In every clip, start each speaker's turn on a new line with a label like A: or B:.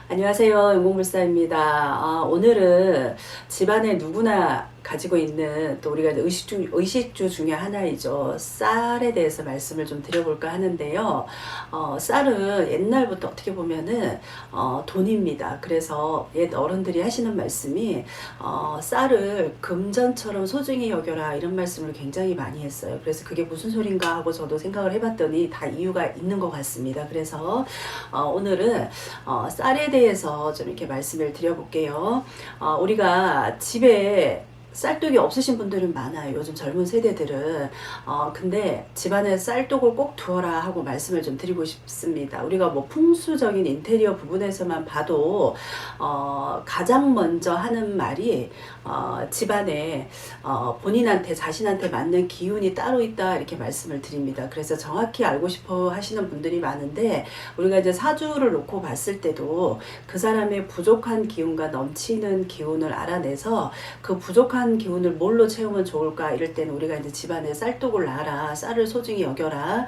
A: 안녕하세요. 연공불사입니다. 오늘은 집안에 누구나 가지고 있는 또 우리가 의식주 중에 하나이죠. 쌀에 대해서 말씀을 좀 드려볼까 하는데요. 쌀은 옛날부터 어떻게 보면은 돈입니다. 그래서 옛 어른들이 하시는 말씀이 쌀을 금전처럼 소중히 여겨라 이런 말씀을 굉장히 많이 했어요. 그래서 그게 무슨 소린가 하고 저도 생각을 해봤더니 다 이유가 있는 것 같습니다. 그래서 오늘은 쌀에 대해서 좀 이렇게 말씀을 드려볼게요. 우리가 집에 쌀독이 없으신 분들은 많아요. 요즘 젊은 세대들은. 근데 집안에 쌀독을 꼭 두어라 하고 말씀을 좀 드리고 싶습니다. 우리가 뭐 풍수적인 인테리어 부분에서만 봐도, 가장 먼저 하는 말이, 집안에, 본인한테, 자신한테 맞는 기운이 따로 있다. 이렇게 말씀을 드립니다. 그래서 정확히 알고 싶어 하시는 분들이 많은데, 우리가 이제 사주를 놓고 봤을 때도 그 사람의 부족한 기운과 넘치는 기운을 알아내서 그 부족한 기운을 뭘로 채우면 좋을까 이럴 때는 우리가 이제 집안에 쌀독을 놔라, 쌀을 소중히 여겨라,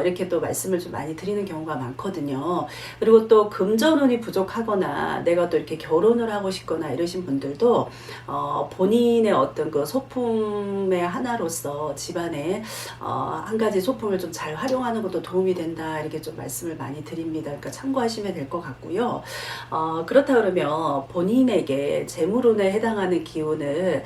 A: 이렇게 또 말씀을 좀 많이 드리는 경우가 많거든요. 그리고 또 금전운이 부족하거나 내가 또 이렇게 결혼을 하고 싶거나 이러신 분들도 본인의 어떤 그 소품의 하나로서 집안에 한 가지 소품을 좀 잘 활용하는 것도 도움이 된다 이렇게 좀 말씀을 많이 드립니다. 그러니까 참고하시면 될 것 같고요. 그렇다 그러면 본인에게 재물운에 해당하는 기운을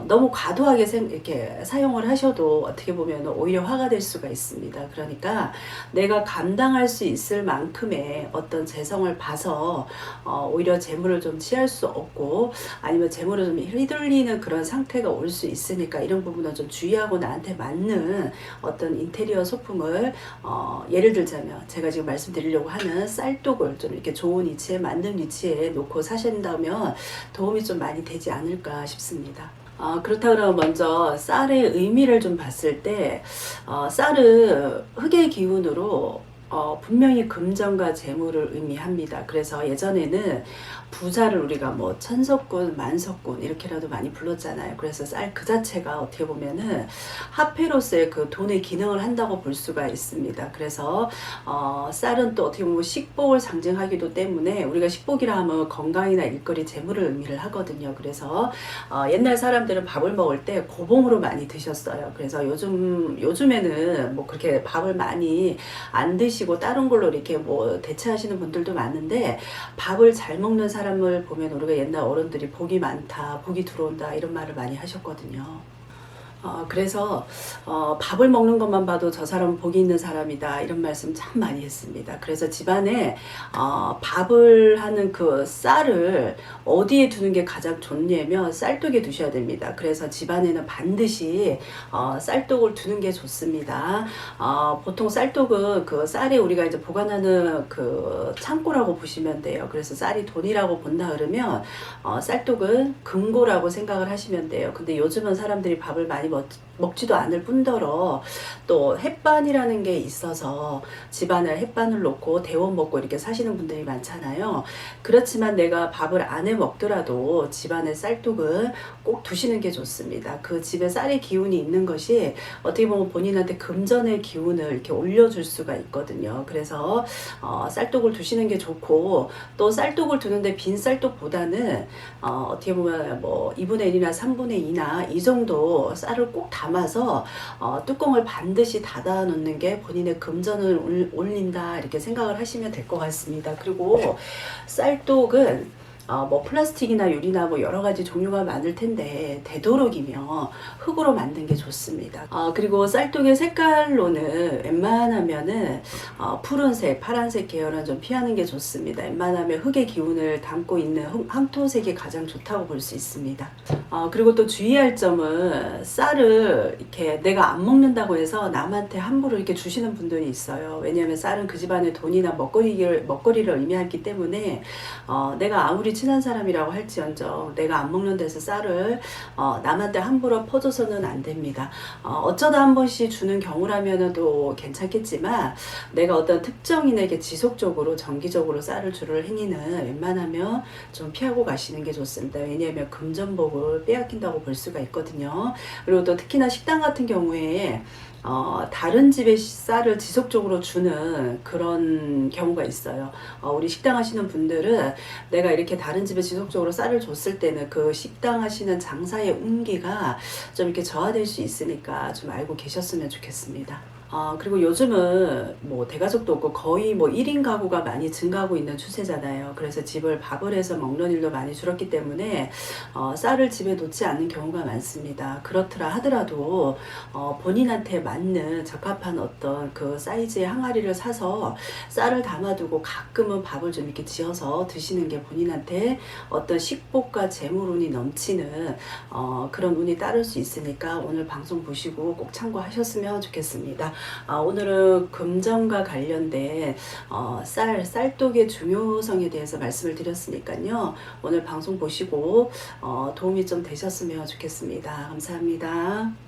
A: 너무 과도하게 이렇게 사용을 하셔도 어떻게 보면 오히려 화가 될 수가 있습니다. 그러니까 내가 감당할 수 있을 만큼의 어떤 재성을 봐서 오히려 재물을 좀 취할 수 없고 아니면 재물을 좀 휘둘리는 그런 상태가 올 수 있으니까 이런 부분은 좀 주의하고 나한테 맞는 어떤 인테리어 소품을 예를 들자면 제가 지금 말씀드리려고 하는 쌀독을 좀 이렇게 좋은 위치에 맞는 위치에 놓고 사신다면 도움이 좀 많이 되지 않을까 싶습니다. 그렇다 그러면 먼저 쌀의 의미를 좀 봤을 때 쌀은 흑의 기운으로 분명히 금전과 재물을 의미합니다. 그래서 예전에는 부자를 우리가 뭐 천석군, 만석군 이렇게라도 많이 불렀잖아요. 그래서 쌀 그 자체가 어떻게 보면은 화폐로서의 그 돈의 기능을 한다고 볼 수가 있습니다. 그래서 쌀은 또 어떻게 보면 식복을 상징하기도 때문에 우리가 식복이라 하면 건강이나 일거리, 재물을 의미를 하거든요. 그래서 옛날 사람들은 밥을 먹을 때 고봉으로 많이 드셨어요. 그래서 요즘에는 뭐 그렇게 밥을 많이 안 드시고 다른 걸로 이렇게 뭐 대체하시는 분들도 많은데 밥을 잘 먹는 사람을 보면 우리가 옛날 어른들이 복이 많다, 복이 들어온다 이런 말을 많이 하셨거든요. 그래서 밥을 먹는 것만 봐도 저 사람은 복이 있는 사람이다 이런 말씀 참 많이 했습니다. 그래서 집안에 밥을 하는 그 쌀을 어디에 두는 게 가장 좋냐면 쌀독에 두셔야 됩니다. 그래서 집안에는 반드시 쌀독을 두는 게 좋습니다. 보통 쌀독은 그 쌀이 우리가 이제 보관하는 그 창고라고 보시면 돼요. 그래서 쌀이 돈이라고 본다 그러면 쌀독은 금고라고 생각을 하시면 돼요. 근데 요즘은 사람들이 밥을 많이 먹지도 않을 뿐더러 또 햇반이라는 게 있어서 집안에 햇반을 놓고 데워 먹고 이렇게 사시는 분들이 많잖아요. 그렇지만 내가 밥을 안 해 먹더라도 집안에 쌀독은 꼭 두시는 게 좋습니다. 그 집에 쌀의 기운이 있는 것이 어떻게 보면 본인한테 금전의 기운을 이렇게 올려줄 수가 있거든요. 그래서 쌀독을 두시는 게 좋고 또 쌀독을 두는데 빈 쌀독보다는 어떻게 보면 뭐 2분의 1이나 3분의 2나 이 정도 쌀을 꼭 담아서 뚜껑을 반드시 닫아 놓는 게 본인의 금전을 올린다 이렇게 생각을 하시면 될 것 같습니다. 그리고 쌀독은 뭐 플라스틱이나 유리나 뭐 여러 가지 종류가 많을 텐데 되도록이면 흙으로 만든 게 좋습니다. 그리고 쌀독의 색깔로는 웬만하면은 푸른색, 파란색 계열은 좀 피하는 게 좋습니다. 웬만하면 흙의 기운을 담고 있는 황토색이 가장 좋다고 볼 수 있습니다. 그리고 또 주의할 점은 쌀을 이렇게 내가 안 먹는다고 해서 남한테 함부로 이렇게 주시는 분들이 있어요. 왜냐하면 쌀은 그 집안의 돈이나 먹거리를 의미하기 때문에 내가 아무리 친한 사람이라고 할지언정 내가 안 먹는 데서 쌀을 남한테 함부로 퍼줘서는 안 됩니다. 어쩌다 한 번씩 주는 경우라면 또 괜찮겠지만 내가 어떤 특정인에게 지속적으로 정기적으로 쌀을 주는 행위는 웬만하면 좀 피하고 가시는 게 좋습니다. 왜냐하면 금전복을 빼앗긴다고 볼 수가 있거든요. 그리고 또 특히나 식당 같은 경우에 다른 집의 쌀을 지속적으로 주는 그런 경우가 있어요. 우리 식당 하시는 분들은 내가 이렇게 다른 집에 지속적으로 쌀을 줬을 때는 그 식당 하시는 장사의 운기가 좀 이렇게 저하될 수 있으니까 좀 알고 계셨으면 좋겠습니다. 그리고 요즘은 뭐 대가족도 없고 거의 뭐 1인 가구가 많이 증가하고 있는 추세잖아요. 그래서 집을 밥을 해서 먹는 일도 많이 줄었기 때문에 쌀을 집에 놓지 않는 경우가 많습니다. 그렇더라 하더라도 본인한테 맞는 적합한 어떤 그 사이즈의 항아리를 사서 쌀을 담아두고 가끔은 밥을 좀 이렇게 지어서 드시는 게 본인한테 어떤 식복과 재물운이 넘치는 그런 운이 따를 수 있으니까 오늘 방송 보시고 꼭 참고하셨으면 좋겠습니다. 오늘은 금전과 관련된 쌀독의 중요성에 대해서 말씀을 드렸으니까요. 오늘 방송 보시고 도움이 좀 되셨으면 좋겠습니다. 감사합니다.